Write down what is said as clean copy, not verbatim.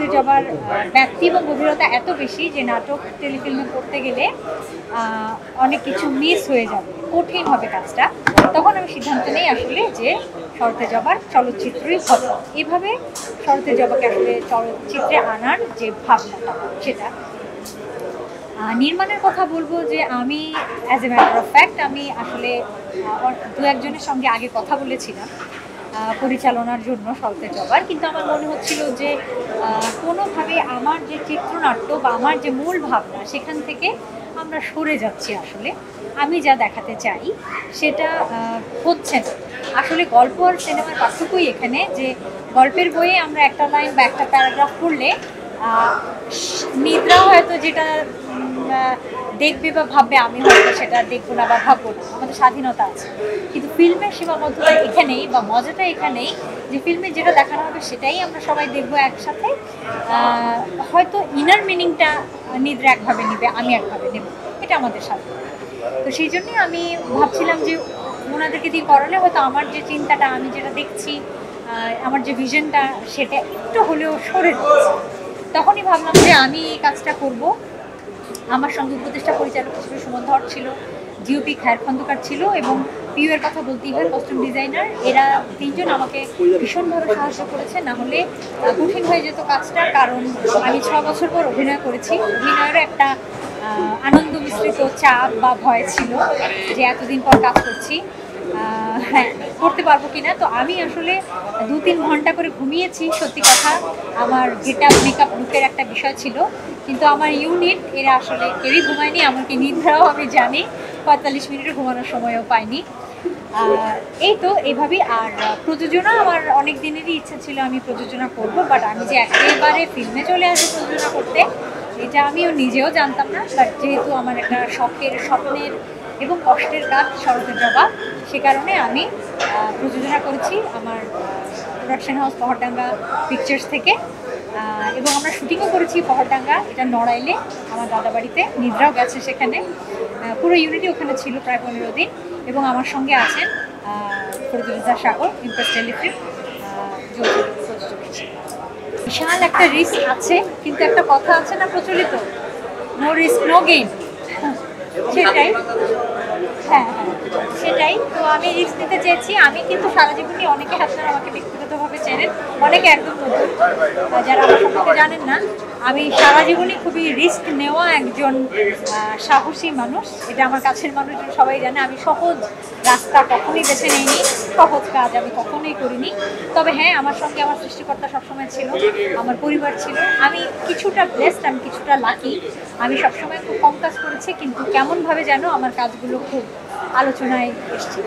শরতের জবার ব্যাপ্তি এবং গভীরতা এত বেশি যে নাটক টেলিফিল্মে করতে গেলে অনেক কিছু মিস হয়ে যাবে, কঠিন হবে কাজটা। তখন আমি সিদ্ধান্ত নিই আসলে যে শরতের জবার চলচ্চিত্রই হবে। এভাবে শরতের জবাকে আসলে চলচ্চিত্রে আনার যে ভাবনাটা সেটা। নির্মাণের কথা বলবো যে আমি as a matter of fact আমি আসলে দু একজনের সঙ্গে আগে কথা বলেছিলাম পরিচালনার জন্য শরতের জবার, কিন্তু আমার মনে হচ্ছিল যে কোনোভাবে আমার যে চিত্রনাট্য বা আমার যে মূল ভাবনা সেখান থেকে আমরা সরে যাচ্ছি। আসলে আমি যা দেখাতে চাই সেটা হচ্ছে না। আসলে গল্প আর সিনেমার পার্থক্যই এখানে যে গল্পের বইয়ে আমরা একটা লাইন বা একটা প্যারাগ্রাফ পড়লে নিদ্রা হয়তো যেটা দেখবে বা ভাববে, আমি হয়তো সেটা দেখবো না বা ভাববো না, আমাদের স্বাধীনতা আছে। কিন্তু ফিল্মের সীমাবদ্ধতা এখানেই বা মজাটা এখানেই যে ফিল্মে যেটা দেখানো হবে সেটাই আমরা সবাই দেখবো একসাথে। হয়তো ইনার মিনিংটা নিদ্রা একভাবে নেবে, আমি একভাবে নেব, এটা আমাদের স্বাধীনতা। তো সেই জন্যই আমি ভাবছিলাম যে ওনাদেরকে দিয়ে করালে হয়তো আমার যে চিন্তাটা, আমি যেটা দেখছি, আমার যে ভিশনটা সেটা একটু হলেও সরে যাচ্ছে। তখনই ভাবলাম যে আমি এই কাজটা করব। আমার সঙ্গে উপদেষ্টা পরিচালক হিসেবে সুমন ধর ছিল, জিওপি খায়ের খন্দকার ছিল এবং পিউয়ের কথা বলতেই হয়, কস্টিউম ডিজাইনার। এরা তিনজন আমাকে ভীষণভাবে সাহায্য করেছে, না হলে কঠিন হয়ে যেত কাজটা। কারণ আমি 6 বছর পর অভিনয় করেছি, অভিনয়েরও একটা আনন্দ মিশ্রিত চাপ বা ভয় ছিল যে এতদিন পর কাজ করছি, হ্যাঁ করতে পারবো কিনা। তো আমি আসলে 2-3 ঘন্টা করে ঘুমিয়েছি, সত্যি কথা। আমার গেট আপ মেকআপ লুকের একটা বিষয় ছিল, কিন্তু আমার ইউনিট এরা আসলে কেউই ঘুমায়নি, এমনকি নিদ্রাও আমি জানি 45 মিনিটে ঘুমানোর সময়ও পাইনি। এই তো এইভাবেই। আর প্রযোজনা আমার অনেক দিনেরই ইচ্ছা ছিল আমি প্রযোজনা করব, বাট আমি যে একেবারে ফিল্মে চলে আসবো প্রযোজনা করতে এটা আমিও নিজেও জানতাম না। বাট যেহেতু আমার একটা শখের, স্বপ্নের এবং কষ্টের কাজ শরতের জবা, সে কারণে আমি প্রযোজনা করেছি আমার প্রোডাকশন হাউস পহরডাঙ্গা পিকচার্স থেকে। এবং আমরা শুটিংও করেছি পহরডাঙ্গা, এটা নড়াইলে আমার দাদা বাড়িতে। নিদ্রাও গেছে সেখানে, পুরো ইউনিটি ওখানে ছিল প্রায় 15 দিন। এবং আমার সঙ্গে আছেন ফরিদুল ইসলাম সাগর, ইমপ্রেস টেলিফিল্ম প্রযোজক হিসেবে। বিশাল একটা রিস্ক আছে, কিন্তু একটা কথা আছে না প্রচলিত, নো রিস্ক নো গেইন, সেটাই। হ্যাঁ হ্যাঁ সেটাই। তো আমি রিস্ক নিতে চেয়েছি। আমি কিন্তু সারা জীবনই, অনেকে আপনারা আমাকে ব্যক্তিগতভাবে চেনেন, অনেকে একদম নতুন যারা আমার সম্পর্কে জানেন না, আমি সারা জীবনই খুবই রিস্ক নেওয়া একজন সাহসী মানুষ। এটা আমার কাছের মানুষজন সবাই জানে। আমি সহজ রাস্তা কখনোই বেছে নিইনি, সহজ কাজ আমি কখনোই করিনি। তবে হ্যাঁ, আমার সঙ্গে আমার সৃষ্টিকর্তা সবসময় ছিল, আমার পরিবার ছিল। আমি কিছুটা ব্লেসড, আমি কিছুটা লাকি। আমি সবসময় খুব কম কাজ করেছি, কিন্তু কেমনভাবে যেন আমার কাজগুলো খুব আলোচনায় এসছে।